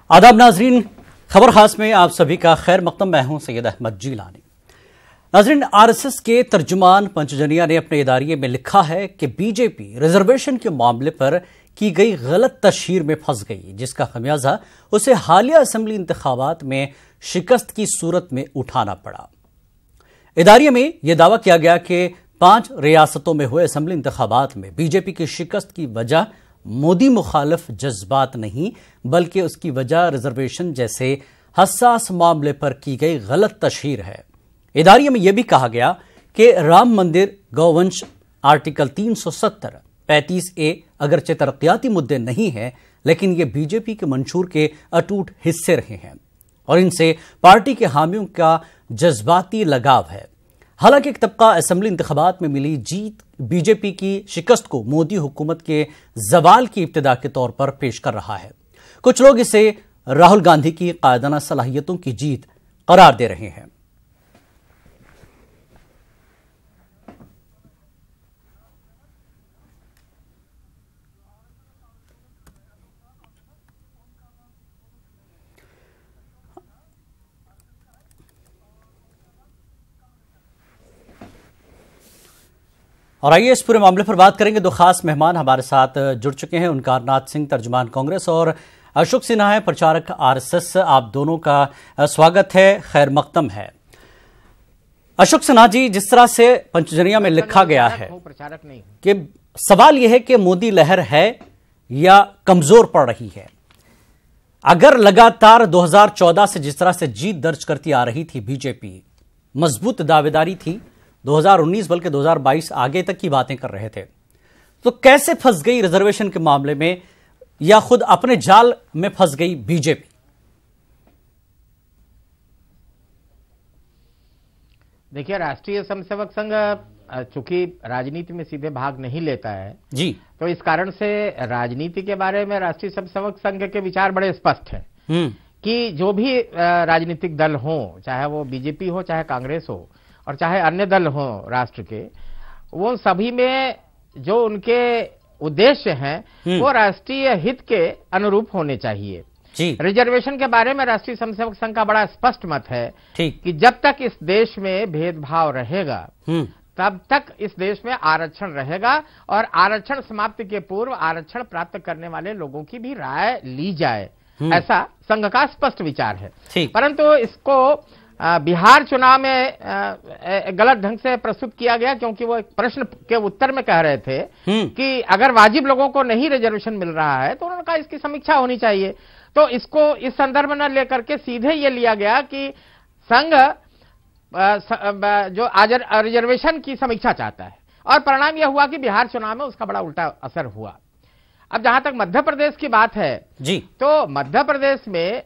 आदाब नाजरीन, खबर खास में आप सभी का खैर मकदम। मैं हूं सैयद अहमद जीलानी। नाजरीन, आरएसएस के तर्जुमान पंचजनिया ने अपने इदारिये में लिखा है कि बीजेपी रिजर्वेशन के मामले पर की गई गलत तशहीर में फंस गई, जिसका खमियाजा उसे हालिया असेंबली इंतखाबात में शिकस्त की सूरत में उठाना पड़ा। इदारिये में यह दावा किया गया कि 5 रियासतों में हुए असेंबली इंतखाबात में बीजेपी की शिकस्त की वजह मोदी मुखालिफ जज्बात नहीं, बल्कि उसकी वजह रिजर्वेशन जैसे हसास मामले पर की गई गलत तशहीर है। इदारिये में यह भी कहा गया कि राम मंदिर, गौवंश, आर्टिकल 370, 35A अगरचे तरक्याती मुद्दे नहीं हैं, लेकिन ये बीजेपी के मंशूर के अटूट हिस्से रहे हैं और इनसे पार्टी के हामियों का जज्बाती लगाव है। हालांकि एक तबका असेंबली इंतखाबात में मिली जीत बीजेपी की शिकस्त को मोदी हुकूमत के जवाल की इब्तिदा के तौर पर पेश कर रहा है। कुछ लोग इसे राहुल गांधी की कायदाना सलाहियतों की जीत करार दे रहे हैं। और आइए इस पूरे मामले पर बात करेंगे। 2 खास मेहमान हमारे साथ जुड़ चुके हैं। ओंकारनाथ सिंह, तर्जुमान कांग्रेस, और अशोक सिन्हा है, प्रचारक आरएसएस। आप दोनों का स्वागत है, खैर मकदम है। अशोक सिन्हा जी, जिस तरह से पंचजनिया में लिखा गया है कि सवाल यह है कि मोदी लहर है या कमजोर पड़ रही है। अगर लगातार 2014 से जिस तरह से जीत दर्ज करती आ रही थी बीजेपी, मजबूत दावेदारी थी, 2019 बल्कि 2022 आगे तक की बातें कर रहे थे, तो कैसे फंस गई रिजर्वेशन के मामले में, या खुद अपने जाल में फंस गई बीजेपी? देखिए, राष्ट्रीय स्वयंसेवक संघ चूंकि राजनीति में सीधे भाग नहीं लेता है जी, तो इस कारण से राजनीति के बारे में राष्ट्रीय स्वयंसेवक संघ के विचार बड़े स्पष्ट हैं कि जो भी राजनीतिक दल हो, चाहे वो बीजेपी हो, चाहे कांग्रेस हो, और चाहे अन्य दल हो राष्ट्र के, वो सभी में जो उनके उद्देश्य हैं वो राष्ट्रीय हित के अनुरूप होने चाहिए। रिजर्वेशन के बारे में राष्ट्रीय स्वयंसेवक संघ का बड़ा स्पष्ट मत है कि जब तक इस देश में भेदभाव रहेगा तब तक इस देश में आरक्षण रहेगा, और आरक्षण समाप्ति के पूर्व आरक्षण प्राप्त करने वाले लोगों की भी राय ली जाए, ऐसा संघ का स्पष्ट विचार है। परंतु इसको बिहार चुनाव में गलत ढंग से प्रस्तुत किया गया, क्योंकि वो एक प्रश्न के उत्तर में कह रहे थे कि अगर वाजिब लोगों को नहीं रिजर्वेशन मिल रहा है तो उन्होंने कहा इसकी समीक्षा होनी चाहिए। तो इसको इस संदर्भ में लेकर के सीधे ये लिया गया कि संघ जो आज रिजर्वेशन की समीक्षा चाहता है, और परिणाम यह हुआ कि बिहार चुनाव में उसका बड़ा उल्टा असर हुआ। अब जहां तक मध्य प्रदेश की बात है जी, तो मध्य प्रदेश में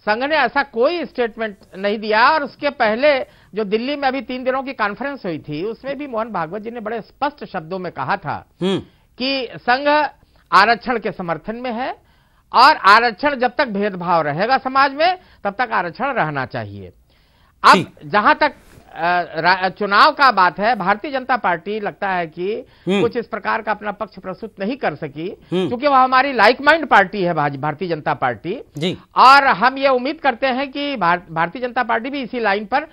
संघ ने ऐसा कोई स्टेटमेंट नहीं दिया, और उसके पहले जो दिल्ली में अभी 3 दिनों की कॉन्फ्रेंस हुई थी उसमें भी मोहन भागवत जी ने बड़े स्पष्ट शब्दों में कहा था कि संघ आरक्षण के समर्थन में है, और आरक्षण जब तक भेदभाव रहेगा समाज में तब तक आरक्षण रहना चाहिए। अब जहां तक चुनाव का बात है, भारतीय जनता पार्टी लगता है कि कुछ इस प्रकार का अपना पक्ष प्रस्तुत नहीं कर सकी, क्योंकि वह हमारी लाइक माइंड पार्टी है भारतीय जनता पार्टी जी। और हम ये उम्मीद करते हैं कि भारतीय जनता पार्टी भी इसी लाइन पर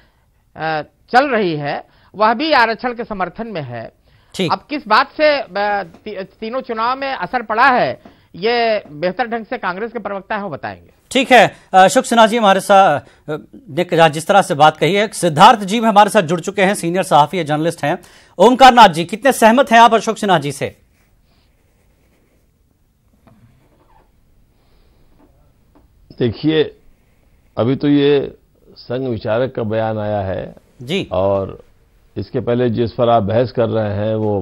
चल रही है, वह भी आरक्षण के समर्थन में है। अब किस बात से तीनों चुनाव में असर पड़ा है, ये बेहतर ढंग से कांग्रेस के प्रवक्ता है वो बताएंगे। ठीक है, अशोक सिन्हा जी हमारे साथ जिस तरह से बात कही है। सिद्धार्थ जी भी हमारे साथ जुड़ चुके हैं, सीनियर सहाफी जर्नलिस्ट हैं। ओंकारनाथ जी, कितने सहमत हैं आप अशोक सिन्हा जी से? देखिए, अभी तो ये संघ विचारक का बयान आया है जी, और इसके पहले जिस पर आप बहस कर रहे हैं वो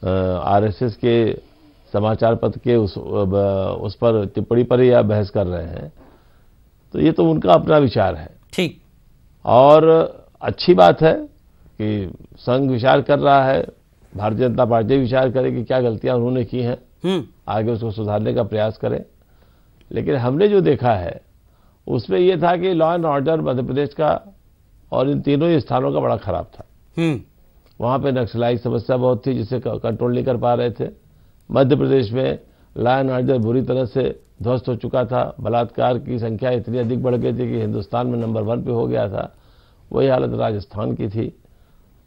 आरएसएस के समाचार पत्र के उस पर टिप्पणी पर ही आप बहस कर रहे हैं, तो ये तो उनका अपना विचार है। ठीक, और अच्छी बात है कि संघ विचार कर रहा है, भारतीय जनता पार्टी विचार करे कि क्या गलतियां उन्होंने की हैं, आगे उसको सुधारने का प्रयास करें। लेकिन हमने जो देखा है उसमें यह था कि law and order Madhya Pradesh का और इन तीनों ही स्थानों का बड़ा खराब था। वहां पे नक्सलाई समस्या बहुत थी जिसे कंट्रोल नहीं कर पा रहे थे। मध्य प्रदेश में लॉ एंड ऑर्डर बुरी तरह से ध्वस्त हो चुका था, बलात्कार की संख्या इतनी अधिक बढ़ गई थी कि हिंदुस्तान में नंबर 1 पे हो गया था। वही हालत राजस्थान की थी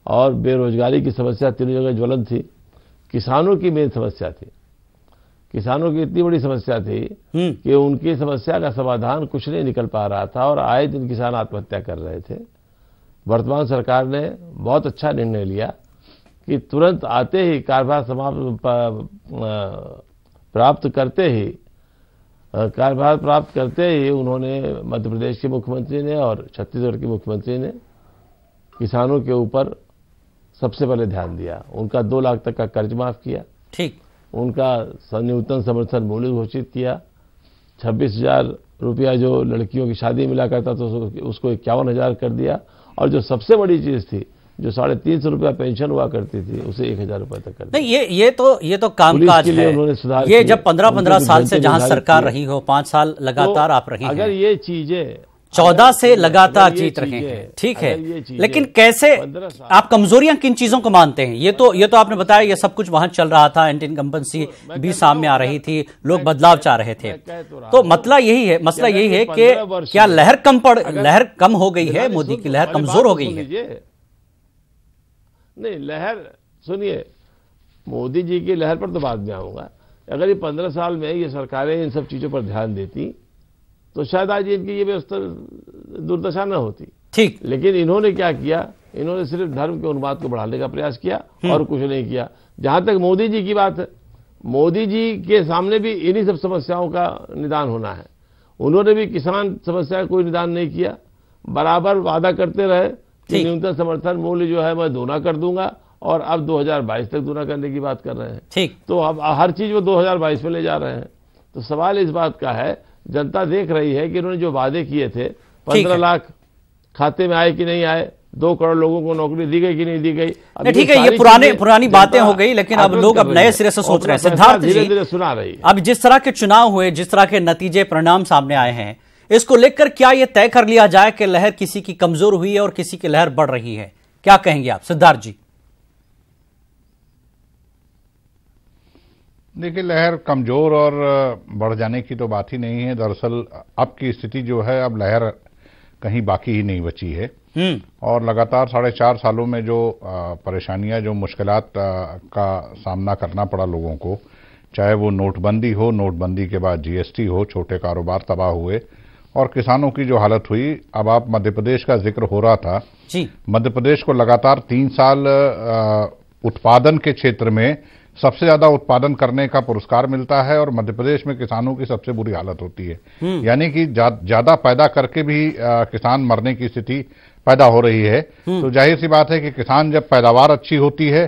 और बेरोजगारी की समस्या तीनों जगह ज्वलंत थी। किसानों की मेन समस्या थी, किसानों की इतनी बड़ी समस्या थी कि उनकी समस्या का समाधान कुछ नहीं निकल पा रहा था और आए दिन किसान आत्महत्या कर रहे थे। वर्तमान सरकार ने बहुत अच्छा निर्णय लिया कि तुरंत आते ही कार्यभार प्राप्त करते ही उन्होंने, मध्य प्रदेश के मुख्यमंत्री ने और छत्तीसगढ़ के मुख्यमंत्री ने किसानों के ऊपर सबसे पहले ध्यान दिया। उनका 2 लाख तक का कर्ज माफ किया, ठीक, उनका न्यूनतम समर्थन मूल्य घोषित किया। 26,000 रुपया जो लड़कियों की शादी मिला करता तो उसको 51,000 कर दिया और जो सबसे बड़ी चीज थी, जो 350 रुपया पेंशन हुआ करती थी, उसे 1,000 रुपए तक कर दिया। नहीं, ये तो कामकाज है। उन्होंने सुधार ये जब 15 साल से जहां सरकार रही हो, 5 साल लगातार आप रही हैं, अगर ये चीजें 14 से लगातार जीत रहे हैं, ठीक है, लेकिन कैसे आप कमजोरियां किन चीजों को मानते हैं? ये तो आपने बताया, ये सब कुछ वहां चल रहा था, एंटी इनकम्बेंसी भी सामने आ रही थी, लोग बदलाव चाह रहे थे। तो मसला यही है कि क्या लहर कम हो गई है, मोदी की लहर कमजोर हो गई है? नहीं, लहर सुनिए, मोदी जी की लहर पर तो बाद में आऊंगा। अगर ये 15 साल में ये सरकारें इन सब चीजों पर ध्यान देती तो शायद आज इनकी ये व्यवस्था दुर्दशा न होती। ठीक, लेकिन इन्होंने क्या किया, इन्होंने सिर्फ धर्म के उन्माद को बढ़ाने का प्रयास किया और कुछ नहीं किया। जहां तक मोदी जी की बात है, मोदी जी के सामने भी इन्हीं सब समस्याओं का निदान होना है। उन्होंने भी किसान समस्या का कोई निदान नहीं किया, बराबर वादा करते रहे कि न्यूनतम समर्थन मूल्य जो है मैं दूना कर दूंगा और अब 2022 तक दूना करने की बात कर रहे हैं। ठीक, तो अब हर चीज वो 2022 में ले जा रहे हैं। तो सवाल इस बात का है, जनता देख रही है कि इन्होंने जो वादे किए थे, 15 लाख खाते में आए कि नहीं आए, 2 करोड़ लोगों को नौकरी दी गई कि नहीं दी गई। ठीक है, ये पुरानी बातें हो गई, लेकिन अब लोग अब नए सिरे से सोच रहे हैं। सिद्धार्थ जी, धीरे-धीरे सुना रही है। अब जिस तरह के चुनाव हुए, जिस तरह के नतीजे परिणाम सामने आए हैं, इसको लेकर क्या यह तय कर लिया जाए कि लहर किसी की कमजोर हुई है और किसी की लहर बढ़ रही है? क्या कहेंगे आप सिद्धार्थ जी? देखिए, लहर कमजोर और बढ़ जाने की तो बात ही नहीं है। दरअसल अब की स्थिति जो है, अब लहर कहीं बाकी ही नहीं बची है और लगातार 4.5 सालों में जो परेशानियां, जो मुश्किलात का सामना करना पड़ा लोगों को, चाहे वो नोटबंदी हो, नोटबंदी के बाद जीएसटी हो, छोटे कारोबार तबाह हुए और किसानों की जो हालत हुई। अब आप मध्य प्रदेश का जिक्र हो रहा था जी, मध्य प्रदेश को लगातार 3 साल उत्पादन के क्षेत्र में सबसे ज्यादा उत्पादन करने का पुरस्कार मिलता है और मध्य प्रदेश में किसानों की सबसे बुरी हालत होती है। यानी कि ज्यादा पैदा करके भी किसान मरने की स्थिति पैदा हो रही है। तो जाहिर सी बात है कि किसान जब पैदावार अच्छी होती है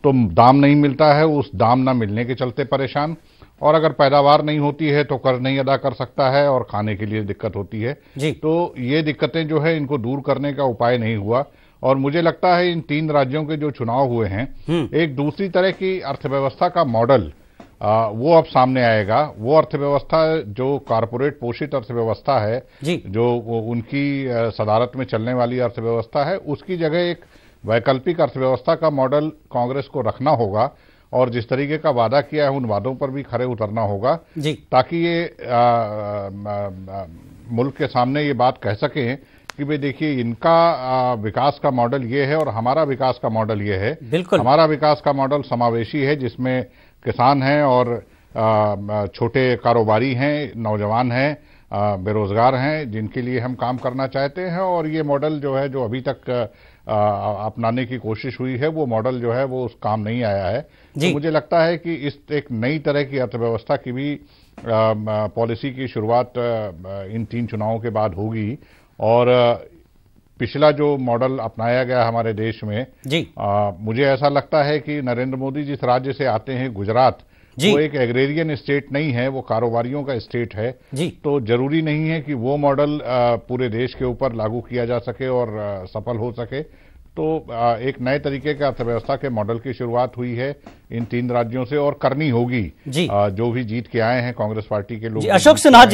तो दाम नहीं मिलता है, उस दाम न मिलने के चलते परेशान, और अगर पैदावार नहीं होती है तो कर्ज नहीं अदा कर सकता है और खाने के लिए दिक्कत होती है। तो ये दिक्कतें जो है, इनको दूर करने का उपाय नहीं हुआ और मुझे लगता है इन 3 राज्यों के जो चुनाव हुए हैं, एक दूसरी तरह की अर्थव्यवस्था का मॉडल वो अब सामने आएगा। वो अर्थव्यवस्था जो कारपोरेट पोषित अर्थव्यवस्था है, जो उनकी सदारत में चलने वाली अर्थव्यवस्था है, उसकी जगह एक वैकल्पिक अर्थव्यवस्था का मॉडल कांग्रेस को रखना होगा और जिस तरीके का वादा किया है उन वादों पर भी खरे उतरना होगा ताकि ये मुल्क के सामने ये बात कह सकें कि भाई देखिए, इनका विकास का मॉडल ये है और हमारा विकास का मॉडल ये है। बिल्कुल, हमारा विकास का मॉडल समावेशी है, जिसमें किसान हैं और छोटे कारोबारी हैं, नौजवान हैं, बेरोजगार हैं, जिनके लिए हम काम करना चाहते हैं। और ये मॉडल जो है, जो अभी तक अपनाने की कोशिश हुई है, वो मॉडल जो है वो उस काम नहीं आया है। तो मुझे लगता है कि इस एक नई तरह की अर्थव्यवस्था की भी पॉलिसी की शुरुआत इन 3 चुनावों के बाद होगी और पिछला जो मॉडल अपनाया गया हमारे देश में, मुझे ऐसा लगता है कि नरेंद्र मोदी जिस राज्य से आते हैं, गुजरात, वो एक एग्रेरियन स्टेट नहीं है, वो कारोबारियों का स्टेट है। तो जरूरी नहीं है कि वो मॉडल पूरे देश के ऊपर लागू किया जा सके और सफल हो सके। तो एक नए तरीके के अर्थव्यवस्था के मॉडल की शुरुआत हुई है इन 3 राज्यों से और करनी होगी। जो भी जीत के आए हैं कांग्रेस पार्टी के लोग। अशोक सिन्हा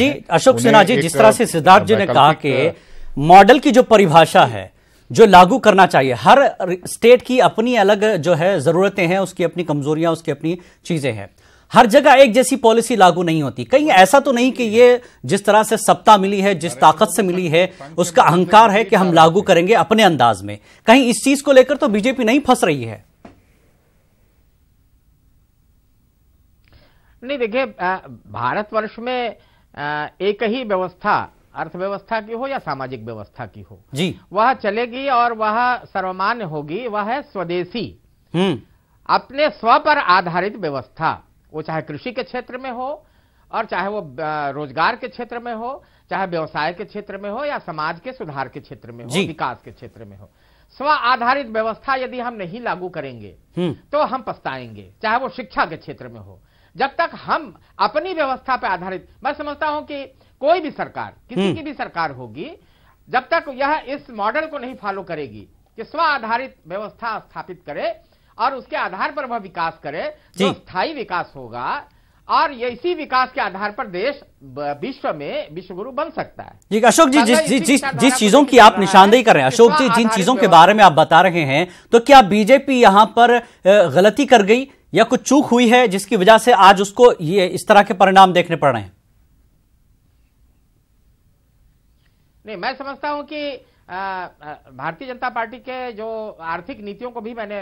जी, जिस तरह से सिद्धार्थ जी ने कहा कि मॉडल की जो परिभाषा है, जो लागू करना चाहिए, हर स्टेट की अपनी अलग जो है जरूरतें हैं, उसकी अपनी कमजोरियां, उसकी अपनी चीजें हैं। हर जगह एक जैसी पॉलिसी लागू नहीं होती। कहीं ऐसा तो नहीं कि ये जिस तरह से सत्ता मिली है, जिस ताकत से मिली है, उसका अहंकार है कि हम लागू करेंगे अपने अंदाज में। कहीं इस चीज को लेकर तो बीजेपी नहीं फंस रही है? नहीं, देखिए, भारतवर्ष में एक ही व्यवस्था, अर्थव्यवस्था की हो या सामाजिक व्यवस्था की हो जी, वह चलेगी और वह सर्वमान्य होगी। वह है स्वदेशी, अपने स्व पर आधारित व्यवस्था। वो चाहे कृषि के क्षेत्र में हो और चाहे वो रोजगार के क्षेत्र में हो, चाहे व्यवसाय के क्षेत्र में हो या समाज के सुधार के क्षेत्र में हो, विकास के क्षेत्र में हो। स्व आधारित व्यवस्था यदि हम नहीं लागू करेंगे तो हम पछताएंगे। चाहे वो शिक्षा के क्षेत्र में हो, जब तक हम अपनी व्यवस्था पर आधारित, मैं समझता हूं कि कोई भी सरकार, किसी की भी सरकार होगी, जब तक यह इस मॉडल को नहीं फॉलो करेगी कि स्व आधारित व्यवस्था स्थापित करे और उसके आधार पर वह विकास करे, जो स्थायी विकास होगा, और ये इसी विकास के आधार पर देश विश्व में विश्वगुरु बन सकता है। जी, अशोक जी, जिस चीजों की आप निशानदेही कर रहे हैं, अशोक जी, जिन चीजों के बारे में आप बता रहे हैं, तो क्या बीजेपी यहां पर गलती कर गई या कुछ चूक हुई है जिसकी वजह से आज उसको ये इस तरह के परिणाम देखने पड़ रहे हैं? नहीं, मैं समझता हूं कि भारतीय जनता पार्टी के जो आर्थिक नीतियों को भी मैंने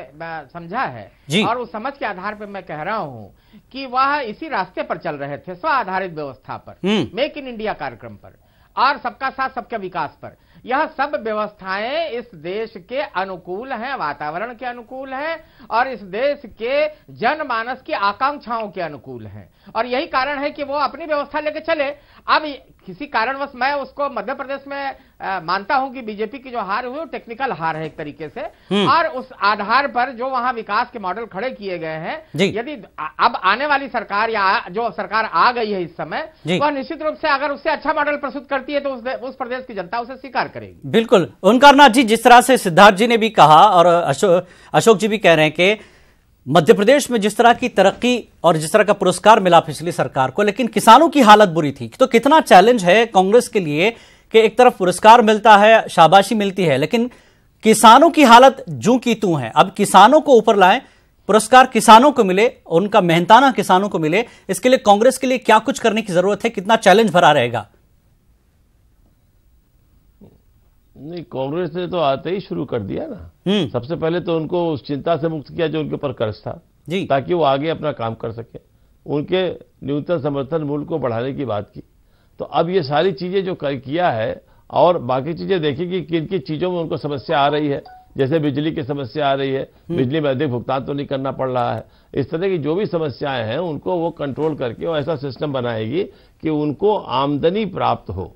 समझा है, और उस समझ के आधार पर मैं कह रहा हूं कि वह इसी रास्ते पर चल रहे थे, स्व आधारित व्यवस्था पर, मेक इन इंडिया कार्यक्रम पर और सबका साथ सबका विकास पर। यह सब व्यवस्थाएं इस देश के अनुकूल हैं, वातावरण के अनुकूल हैं और इस देश के जनमानस की आकांक्षाओं के अनुकूल हैं, और यही कारण है कि वो अपनी व्यवस्था लेके चले। अब किसी कारणवश मैं उसको मध्य प्रदेश में मानता हूं कि बीजेपी की जो हार हुई वो टेक्निकल हार है एक तरीके से, और उस आधार पर जो वहां विकास के मॉडल खड़े किए गए हैं, यदि अब आने वाली सरकार या जो सरकार आ गई है इस समय, वह निश्चित रूप से अगर उससे अच्छा मॉडल प्रस्तुत करती है तो उस प्रदेश की जनता उसे स्वीकार करेगी। बिल्कुल, ओंकारनाथ जी, जिस तरह से सिद्धार्थ जी ने भी कहा और अशोक जी भी कह रहे हैं कि मध्य प्रदेश में जिस तरह की तरक्की और जिस तरह का पुरस्कार मिला पिछली सरकार को, लेकिन किसानों की हालत बुरी थी। तो कितना चैलेंज है कांग्रेस के लिए कि एक तरफ पुरस्कार मिलता है, शाबाशी मिलती है, लेकिन किसानों की हालत जूं की तूं है। अब किसानों को ऊपर लाएं, पुरस्कार किसानों को मिले, उनका मेहनताना किसानों को मिले, इसके लिए कांग्रेस के लिए क्या कुछ करने की जरूरत है? कितना चैलेंज भरा रहेगा? नहीं, कांग्रेस ने तो आते ही शुरू कर दिया ना। सबसे पहले तो उनको उस चिंता से मुक्त किया जो उनके ऊपर कर्ज था, ताकि वो आगे अपना काम कर सके। उनके न्यूनतम समर्थन मूल्य को बढ़ाने की बात की। तो अब ये सारी चीजें जो किया है, और बाकी चीजें देखिए कि किन किन चीजों में उनको समस्या आ रही है। जैसे बिजली की समस्या आ रही है, बिजली में अधिक भुगतान तो नहीं करना पड़ रहा है। इस तरह की जो भी समस्याएं हैं उनको वो कंट्रोल करके वो ऐसा सिस्टम बनाएगी कि उनको आमदनी प्राप्त हो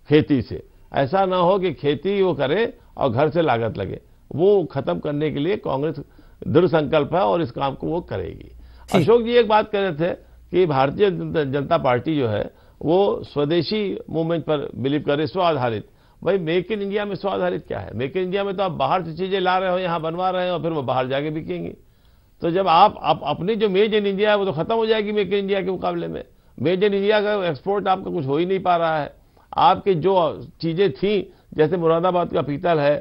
खेती से। ऐसा ना हो कि खेती वो करे और घर से लागत लगे। वो खत्म करने के लिए कांग्रेस दृढ़ संकल्प है और इस काम को वो करेगी। अशोक जी एक बात कह रहे थे कि भारतीय जनता पार्टी जो है वो स्वदेशी मूवमेंट पर बिलीव करे, स्व आधारित। भाई, मेक इन इंडिया में स्व आधारित क्या है? मेक इन इंडिया में तो आप बाहर से चीजें ला रहे हो, यहाँ बनवा रहे हो, और फिर वो बाहर जाके बिकेंगी। तो जब आप अपनी जो मेड इन इंडिया है वो तो खत्म हो जाएगी मेक इन इंडिया के मुकाबले में। मेड इन इंडिया का एक्सपोर्ट आपका कुछ हो ही नहीं पा रहा है। आपकी जो चीजें थी, जैसे मुरादाबाद का पीतल है,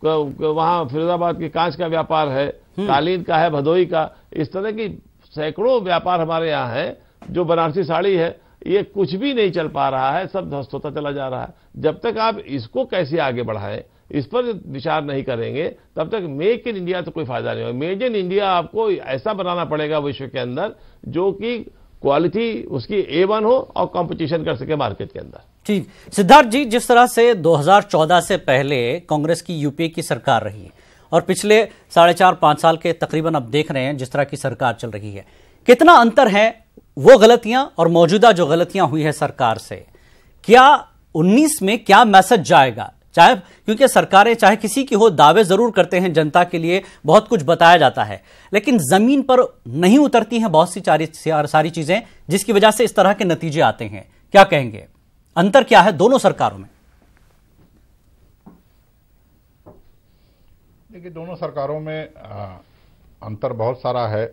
वहां फिरोजाबाद के कांच का व्यापार है, कालीन का है, भदोई का, इस तरह की सैकड़ों व्यापार हमारे यहाँ है। जो बनारसी साड़ी है, ये कुछ भी नहीं चल पा रहा है, सब ध्वस्त होता चला जा रहा है। जब तक आप इसको कैसे आगे बढ़ाएं, इस पर विचार नहीं करेंगे, तब तक मेक इन इंडिया तो कोई फायदा नहीं होगा। मेड इन इंडिया आपको ऐसा बनाना पड़ेगा विश्व के अंदर जो कि क्वालिटी उसकी A1 हो और कंपटीशन कर सके मार्केट के अंदर। ठीक, सिद्धार्थ जी, जिस तरह से 2014 से पहले कांग्रेस की यूपीए की सरकार रही और पिछले 4.5-5 साल के तकरीबन अब देख रहे हैं जिस तरह की सरकार चल रही है, कितना अंतर है वो गलतियां और मौजूदा जो गलतियां हुई है सरकार से? क्या 19 में क्या मैसेज जाएगा? चाहे क्योंकि सरकारें चाहे किसी की हो, दावे जरूर करते हैं, जनता के लिए बहुत कुछ बताया जाता है, लेकिन जमीन पर नहीं उतरती हैं बहुत सी सारी चीजें, जिसकी वजह से इस तरह के नतीजे आते हैं। क्या कहेंगे, अंतर क्या है दोनों सरकारों में? देखिए, दोनों सरकारों में अंतर बहुत सारा है।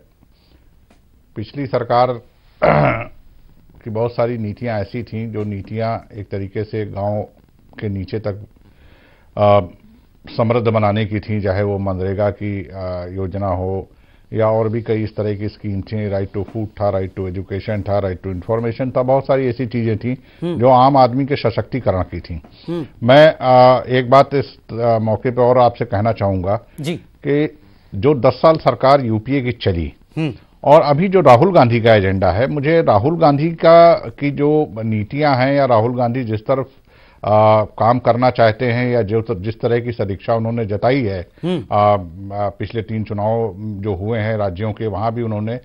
पिछली सरकार की बहुत सारी नीतियां ऐसी थीं जो नीतियां एक तरीके से गांव के नीचे तक समृद्ध बनाने की थी, चाहे वो मनरेगा की योजना हो या और भी कई इस तरह की स्कीम थी, राइट टू फूड था, राइट टू एजुकेशन था, राइट टू इंफॉर्मेशन था, बहुत सारी ऐसी चीजें थी जो आम आदमी के सशक्तिकरण की थी। मैं एक बात इस मौके पर और आपसे कहना चाहूंगा कि जो 10 साल सरकार यूपीए की चली और अभी जो राहुल गांधी का एजेंडा है, मुझे राहुल गांधी की जो नीतियां हैं या राहुल गांधी जिस तरफ काम करना चाहते हैं या जिस तरह की सदिच्छा उन्होंने जताई है, पिछले 3 चुनाव जो हुए हैं राज्यों के, वहां भी उन्होंने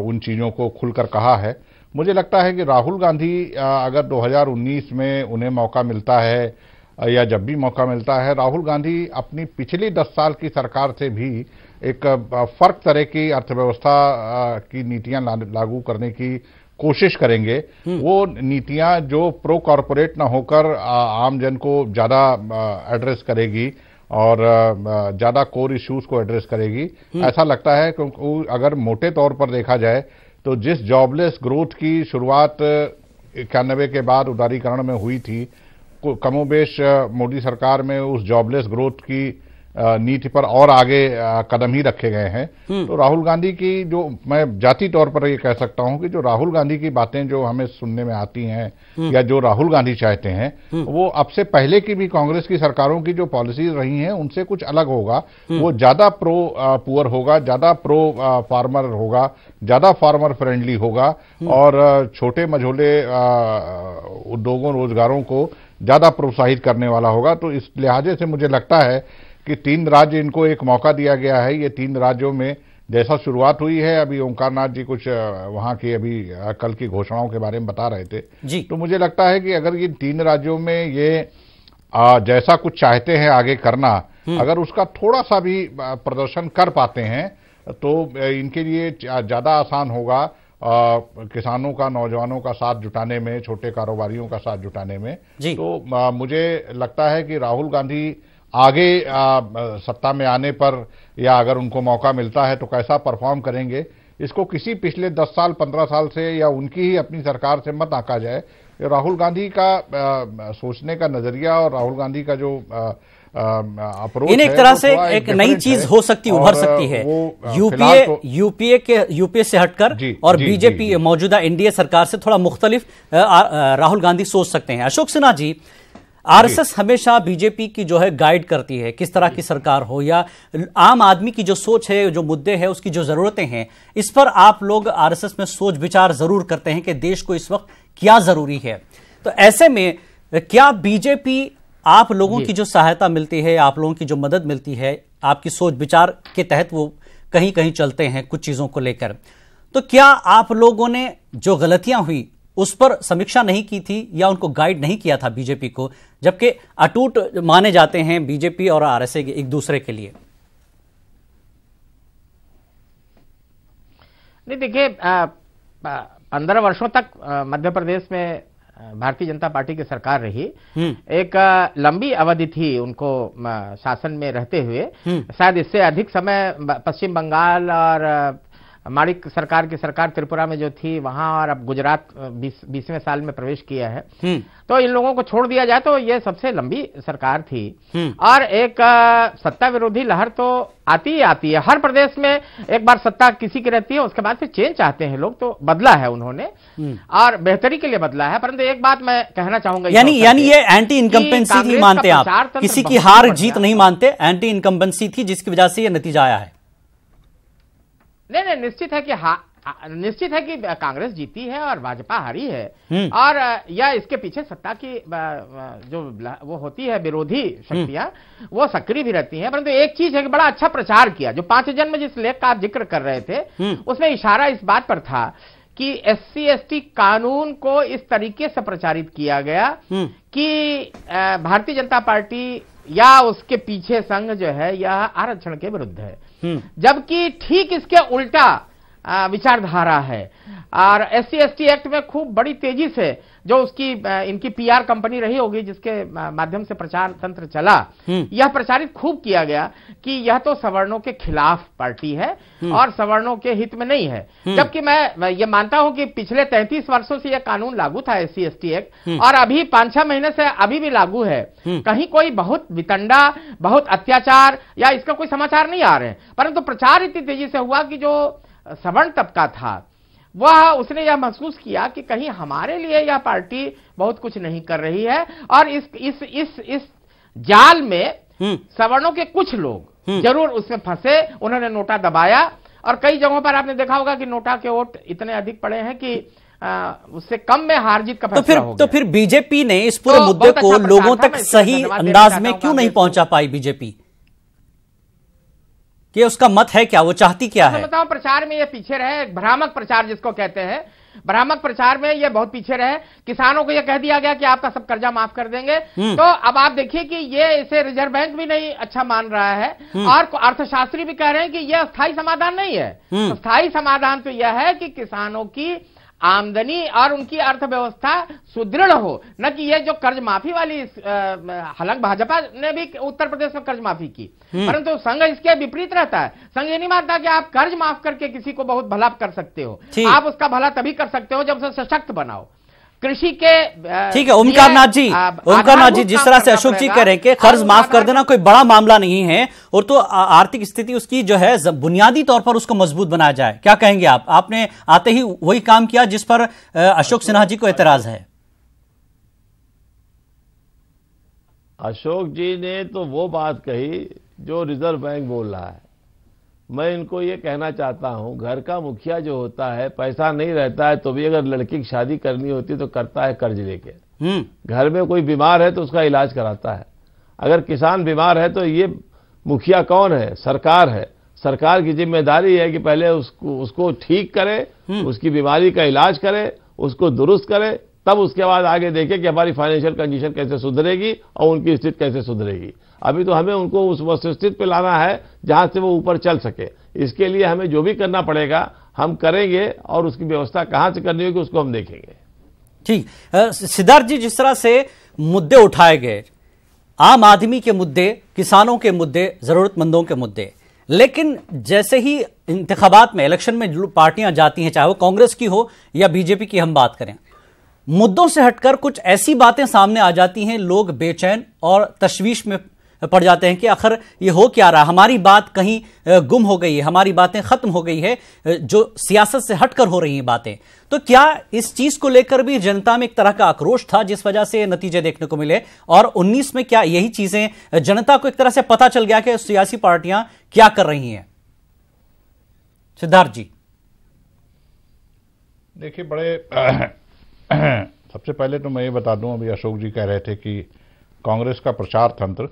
उन चीजों को खुलकर कहा है। मुझे लगता है कि राहुल गांधी अगर 2019 में उन्हें मौका मिलता है या जब भी मौका मिलता है, राहुल गांधी अपनी पिछली 10 साल की सरकार से भी एक फर्क तरह की अर्थव्यवस्था की नीतियां लागू करने की कोशिश करेंगे। वो नीतियां जो प्रो कॉर्पोरेट ना होकर आम जन को ज्यादा एड्रेस करेगी और ज्यादा कोर इश्यूज को एड्रेस करेगी, ऐसा लगता है। क्योंकि अगर मोटे तौर पर देखा जाए तो जिस जॉबलेस ग्रोथ की शुरुआत 91 के बाद उदारीकरण में हुई थी, कमोबेश मोदी सरकार में उस जॉबलेस ग्रोथ की नीति पर और आगे कदम ही रखे गए हैं। तो राहुल गांधी की जो, मैं जाति तौर पर ये कह सकता हूं कि जो राहुल गांधी की बातें जो हमें सुनने में आती हैं या जो राहुल गांधी चाहते हैं, वो अब से पहले की भी कांग्रेस की सरकारों की जो पॉलिसीज रही हैं उनसे कुछ अलग होगा। वो ज्यादा प्रो पुअर होगा, ज्यादा प्रो फार्मर होगा, ज्यादा फार्मर फ्रेंडली होगा और छोटे मझोले उद्योगों रोजगारों को ज्यादा प्रोत्साहित करने वाला होगा। तो इस लिहाजे से मुझे लगता है कि 3 राज्य इनको एक मौका दिया गया है। ये 3 राज्यों में जैसा शुरुआत हुई है, अभी ओंकारनाथ जी कुछ वहां की अभी कल की घोषणाओं के बारे में बता रहे थे जी। तो मुझे लगता है कि अगर ये 3 राज्यों में ये जैसा कुछ चाहते हैं आगे करना, अगर उसका थोड़ा सा भी प्रदर्शन कर पाते हैं तो इनके लिए ज्यादा आसान होगा किसानों का, नौजवानों का साथ जुटाने में, छोटे कारोबारियों का साथ जुटाने में। तो मुझे लगता है कि राहुल गांधी आगे सत्ता में आने पर या अगर उनको मौका मिलता है तो कैसा परफॉर्म करेंगे, इसको किसी पिछले 10 साल 15 साल से या उनकी ही अपनी सरकार से मत आंका जाए। राहुल गांधी का सोचने का नजरिया और राहुल गांधी का जो अप्रोच इन एक तरह से एक नई चीज हो सकती, उभर सकती है यूपीए से हटकर और बीजेपी मौजूदा एनडीए सरकार से थोड़ा मुख्तलिफ राहुल गांधी सोच सकते हैं। अशोक सिन्हा जी, आरएसएस हमेशा बीजेपी की जो है गाइड करती है, किस तरह की सरकार हो या आम आदमी की जो सोच है, जो मुद्दे हैं, उसकी जो जरूरतें हैं, इस पर आप लोग आरएसएस में सोच विचार जरूर करते हैं कि देश को इस वक्त क्या जरूरी है। तो ऐसे में क्या बीजेपी, आप लोगों की जो सहायता मिलती है, आप लोगों की जो मदद मिलती है, आपकी सोच विचार के तहत वो कहीं कहीं चलते हैं कुछ चीजों को लेकर, तो क्या आप लोगों ने जो गलतियां हुई उस पर समीक्षा नहीं की थी या उनको गाइड नहीं किया था बीजेपी को, जबकि अटूट माने जाते हैं बीजेपी और आरएसएस एक दूसरे के लिए? नहीं, देखिए 15 वर्षों तक मध्य प्रदेश में भारतीय जनता पार्टी की सरकार रही। एक लंबी अवधि थी उनको शासन में रहते हुए, शायद इससे अधिक समय पश्चिम बंगाल और माणिक सरकार की सरकार त्रिपुरा में जो थी वहां, और अब गुजरात 20वें साल में प्रवेश किया है। तो इन लोगों को छोड़ दिया जाए तो ये सबसे लंबी सरकार थी। और एक सत्ता विरोधी लहर तो आती ही आती है हर प्रदेश में। एक बार सत्ता किसी की रहती है, उसके बाद फिर चेंज चाहते हैं लोग, तो बदला है उन्होंने और बेहतरी के लिए बदला है। परंतु एक बात मैं कहना चाहूंगा, यानी ये एंटी इनकम्बेंसी थी, मानते आप? किसी की हार जीत नहीं मानते, एंटी इनकम्बेंसी थी जिसकी वजह से ये नतीजा आया है। नहीं, निश्चित है कि कांग्रेस जीती है और भाजपा हारी है, और या इसके पीछे सत्ता की जो वो होती है विरोधी शक्तियां, वो सक्रिय भी रहती हैं। परंतु एक चीज है कि बड़ा अच्छा प्रचार किया। जो 5 जन में जिस लेख का आप जिक्र कर रहे थे, उसमें इशारा इस बात पर था कि SC/ST कानून को इस तरीके से प्रचारित किया गया कि भारतीय जनता पार्टी या उसके पीछे संघ जो है यह आरक्षण के विरुद्ध है, जबकि ठीक इसके उल्टा विचारधारा है। और SC/ST एक्ट में खूब बड़ी तेजी से जो उसकी इनकी PR कंपनी रही होगी जिसके माध्यम से प्रचार तंत्र चला, यह प्रचारित खूब किया गया कि यह तो सवर्णों के खिलाफ पार्टी है और सवर्णों के हित में नहीं है। जबकि मैं ये मानता हूं कि पिछले 33 वर्षों से यह कानून लागू था SC/ST एक्ट, और अभी 5-6 महीने से अभी भी लागू है। कहीं कोई बहुत वितंडा, बहुत अत्याचार या इसका कोई समाचार नहीं आ रहे हैं, परंतु प्रचार इतनी तेजी से हुआ कि जो सवर्ण तबका था वह उसने यह महसूस किया कि कहीं हमारे लिए यह पार्टी बहुत कुछ नहीं कर रही है, और इस जाल में सवर्णों के कुछ लोग जरूर उसमें फंसे। उन्होंने नोटा दबाया, और कई जगहों पर आपने देखा होगा कि नोटा के वोट इतने अधिक पड़े हैं कि उससे कम में हार जीत का फैसला हो गया। तो फिर बीजेपी ने इस पूरे मुद्दे को लोगों तक सही अंदाज में क्यों नहीं पहुंचा पाई बीजेपी? कि उसका मत है क्या, वो चाहती क्या है? बताऊं, प्रचार में ये पीछे रहे, भ्रामक प्रचार जिसको कहते हैं, भ्रामक प्रचार में ये बहुत पीछे रहे। किसानों को ये कह दिया गया कि आपका सब कर्जा माफ कर देंगे। तो अब आप देखिए कि ये इसे रिजर्व बैंक भी नहीं अच्छा मान रहा है, और अर्थशास्त्री भी कह रहे हैं कि यह स्थायी समाधान नहीं है। तो स्थायी समाधान तो यह है कि किसानों की आमदनी और उनकी अर्थव्यवस्था सुदृढ़ हो, न कि ये जो कर्ज माफी वाली, हालांकि भाजपा ने भी उत्तर प्रदेश में कर्ज माफी की, परंतु संघ इसके विपरीत रहता है। संघ ये नहीं मानता कि आप कर्ज माफ करके किसी को बहुत भला कर सकते हो, आप उसका भला तभी कर सकते हो जब उसे सशक्त बनाओ। कृषि के ठीक है ओमकार नाथ जी, जिस तरह से अशोक जी कह रहे हैं कि कर्ज माफ कर देना कोई बड़ा मामला नहीं है, और तो आर्थिक स्थिति उसकी जो है बुनियादी तौर पर उसको मजबूत बनाया जाए, क्या कहेंगे आप? आपने आते ही वही काम किया जिस पर अशोक सिन्हा जी को एतराज है। अशोक जी ने तो वो बात कही जो रिजर्व बैंक बोल रहा है। मैं इनको ये कहना चाहता हूं, घर का मुखिया जो होता है, पैसा नहीं रहता है तो भी अगर लड़की की शादी करनी होती तो करता है कर्ज लेके। घर में कोई बीमार है तो उसका इलाज कराता है। अगर किसान बीमार है तो ये मुखिया कौन है? सरकार है। सरकार की जिम्मेदारी है कि पहले उसको ठीक करे, उसकी बीमारी का इलाज करे, उसको दुरुस्त करे, तब उसके बाद आगे देखे कि हमारी फाइनेंशियल कंडीशन कैसे सुधरेगी और उनकी स्थिति कैसे सुधरेगी। अभी तो हमें उनको उस वस्तुस्थिति पे लाना है जहां से वो ऊपर चल सके। इसके लिए हमें जो भी करना पड़ेगा हम करेंगे, और उसकी व्यवस्था कहां से करनी होगी उसको हम देखेंगे। ठीक, सिद्धार्थ जी, जिस तरह से मुद्दे उठाए गए, आम आदमी के मुद्दे, किसानों के मुद्दे, जरूरतमंदों के मुद्दे, लेकिन जैसे ही इंतखाबात में, इलेक्शन में पार्टियां जाती हैं, चाहे वो कांग्रेस की हो या बीजेपी की हम बात करें, मुद्दों से हटकर कुछ ऐसी बातें सामने आ जाती हैं, लोग बेचैन और तशवीश में पड़ जाते हैं कि आखिर ये हो क्या रहा, हमारी बात कहीं गुम हो गई है, हमारी बातें खत्म हो गई है, जो सियासत से हटकर हो रही हैं बातें। तो क्या इस चीज को लेकर भी जनता में एक तरह का आक्रोश था जिस वजह से नतीजे देखने को मिले? और 19 में क्या यही चीजें जनता को एक तरह से पता चल गया कि सियासी पार्टियां क्या कर रही हैं? सिद्धार्थ जी, देखिए, बड़े सबसे पहले तो मैं ये बता दूं, अभी अशोक जी कह रहे थे कि कांग्रेस का प्रचार तंत्र,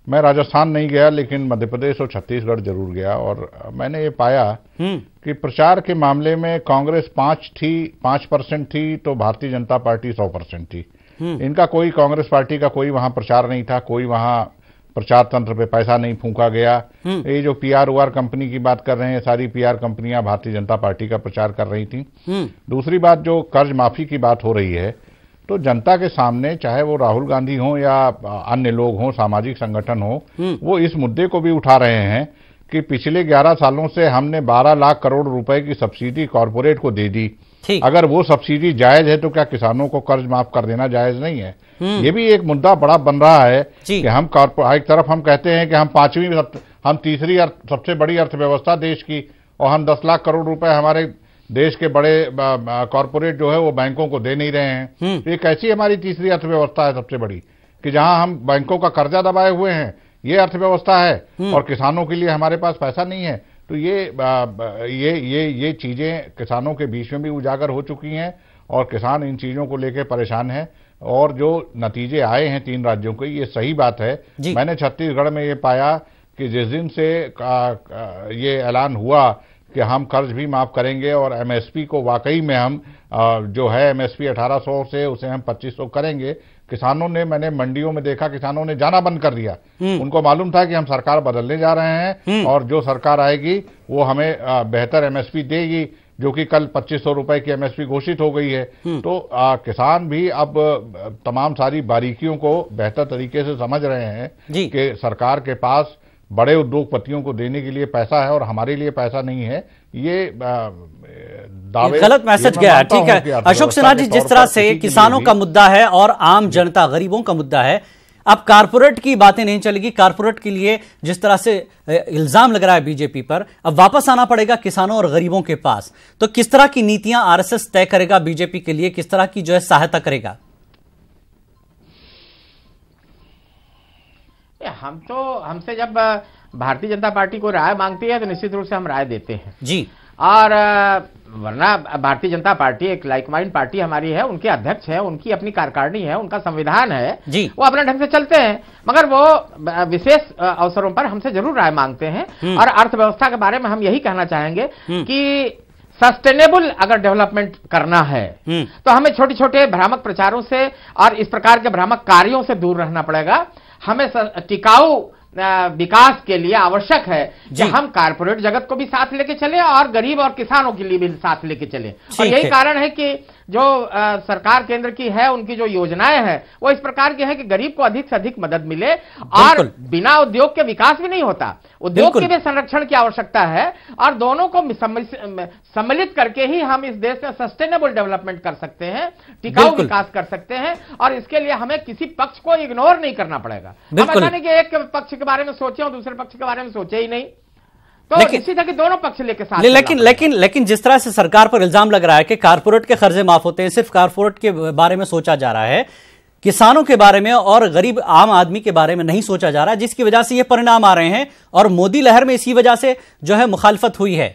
मैं राजस्थान नहीं गया लेकिन मध्य प्रदेश और छत्तीसगढ़ जरूर गया, और मैंने ये पाया कि प्रचार के मामले में कांग्रेस 5% थी तो भारतीय जनता पार्टी 100% थी। इनका कोई, कांग्रेस पार्टी का कोई वहां प्रचार नहीं था, कोई वहां प्रचार तंत्र पे पैसा नहीं फूंका गया। ये जो PR कंपनी की बात कर रहे हैं, सारी PR कंपनियां भारतीय जनता पार्टी का प्रचार कर रही थी। दूसरी बात, जो कर्ज माफी की बात हो रही है, तो जनता के सामने, चाहे वो राहुल गांधी हो या अन्य लोग हों, सामाजिक संगठन हो, वो इस मुद्दे को भी उठा रहे हैं कि पिछले 11 सालों से हमने 12 लाख करोड़ रुपए की सब्सिडी कॉर्पोरेट को दे दी। अगर वो सब्सिडी जायज है तो क्या किसानों को कर्ज माफ कर देना जायज नहीं है? ये भी एक मुद्दा बड़ा बन रहा है कि हम एक तरफ हम कहते हैं कि हम तीसरी सबसे बड़ी अर्थव्यवस्था देश की, और हम 10 लाख करोड़ रुपए हमारे देश के बड़े कॉर्पोरेट जो है वो बैंकों को दे नहीं रहे हैं। तो ये कैसी हमारी तीसरी अर्थव्यवस्था है सबसे बड़ी, कि जहां हम बैंकों का कर्जा दबाए हुए हैं, ये अर्थव्यवस्था है, और किसानों के लिए हमारे पास पैसा नहीं है। तो ये चीजें किसानों के बीच में भी उजागर हो चुकी हैं, और किसान इन चीजों को लेकर परेशान है। और जो नतीजे आए हैं 3 राज्यों के, ये सही बात है। मैंने छत्तीसगढ़ में ये पाया कि जिस दिन से ये ऐलान हुआ कि हम कर्ज भी माफ करेंगे और MSP को वाकई में हम जो है MSP 1800 से उसे हम 2500 करेंगे, किसानों ने, मैंने मंडियों में देखा, किसानों ने जाना बंद कर दिया। उनको मालूम था कि हम सरकार बदलने जा रहे हैं और जो सरकार आएगी वो हमें बेहतर एमएसपी देगी, जो कि कल 2500 रुपए की एमएसपी घोषित हो गई है। तो किसान भी अब तमाम सारी बारीकियों को बेहतर तरीके से समझ रहे हैं कि सरकार के पास बड़े उद्योगपतियों को देने के लिए पैसा है और हमारे लिए पैसा नहीं है। ये दावे, गलत मैसेज गया। ठीक है अशोक सिन्हा जी, जिस तरह से किसानों का मुद्दा है और आम जनता गरीबों का मुद्दा है, अब कारपोरेट की बातें नहीं चलेगी। कारपोरेट के लिए जिस तरह से इल्जाम लग रहा है बीजेपी पर, अब वापस आना पड़ेगा किसानों और गरीबों के पास। तो किस तरह की नीतियां आरएसएस तय करेगा बीजेपी के लिए, किस तरह की जो है सहायता करेगा? हमसे जब भारतीय जनता पार्टी को राय मांगती है तो निश्चित रूप से हम राय देते हैं जी। और वरना भारतीय जनता पार्टी एक लाइक माइंड पार्टी हमारी है, उनके अध्यक्ष है, उनकी अपनी कार्यकारिणी है, उनका संविधान है जी। वो अपने ढंग से चलते हैं, मगर वो विशेष अवसरों पर हमसे जरूर राय मांगते हैं। और अर्थव्यवस्था के बारे में हम यही कहना चाहेंगे कि सस्टेनेबल अगर डेवलपमेंट करना है तो हमें छोटे छोटे भ्रामक प्रचारों से और इस प्रकार के भ्रामक कार्यों से दूर रहना पड़ेगा। हमें टिकाऊ विकास के लिए आवश्यक है कि हम कारपोरेट जगत को भी साथ लेके चले और गरीब और किसानों के लिए भी साथ लेके चले। और यही कारण है कि जो सरकार केंद्र की है, उनकी जो योजनाएं हैं वो इस प्रकार की है कि गरीब को अधिक से अधिक मदद मिले। और बिना उद्योग के विकास भी नहीं होता, उद्योग के भी संरक्षण की आवश्यकता है और दोनों को सम्मिलित करके ही हम इस देश में सस्टेनेबल डेवलपमेंट कर सकते हैं, टिकाऊ विकास कर सकते हैं। और इसके लिए हमें किसी पक्ष को इग्नोर नहीं करना पड़ेगा। हम ऐसा नहीं कि एक पक्ष के बारे में सोचे और दूसरे पक्ष के बारे में सोचे ही नहीं, तो निश्चित है कि दोनों पक्ष लेके साथ। लेकिन जिस तरह से सरकार पर इल्जाम लग रहा है कि कारपोरेट के खर्चे माफ होते हैं, सिर्फ कारपोरेट के बारे में सोचा जा रहा है, किसानों के बारे में और गरीब आम आदमी के बारे में नहीं सोचा जा रहा है, जिसकी वजह से ये परिणाम आ रहे हैं। और मोदी लहर में इसी वजह से जो है मुखालफत हुई है।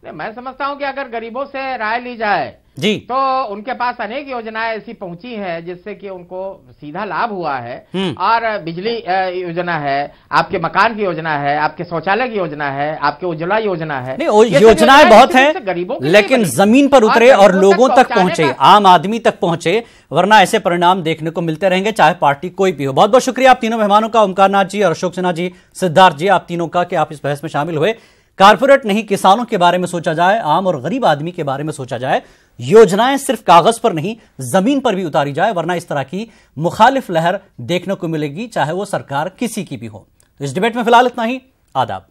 मैं समझता हूं कि अगर गरीबों से राय ली जाए जी तो उनके पास अनेक योजनाएं ऐसी पहुंची हैं जिससे कि उनको सीधा लाभ हुआ है। और बिजली योजना है, आपके मकान की योजना है, आपके शौचालय की योजना है, आपके उज्ज्वला योजना है। योजनाएं बहुत हैं, लेकिन जमीन पर उतरे और लोगों तक पहुंचे, आम आदमी तक पहुंचे, वरना ऐसे परिणाम देखने को मिलते रहेंगे, चाहे पार्टी कोई भी हो। बहुत बहुत शुक्रिया आप तीनों मेहमानों का, ओमकार नाथ जी और अशोक सिन्हा जी, सिद्धार्थ जी, आप तीनों का कि आप इस बहस में शामिल हुए। कारपोरेट नहीं, किसानों के बारे में सोचा जाए, आम और गरीब आदमी के बारे में सोचा जाए, योजनाएं सिर्फ कागज पर नहीं जमीन पर भी उतारी जाए, वरना इस तरह की मुखालिफ लहर देखने को मिलेगी, चाहे वो सरकार किसी की भी हो। इस डिबेट में फिलहाल इतना ही। आदाब।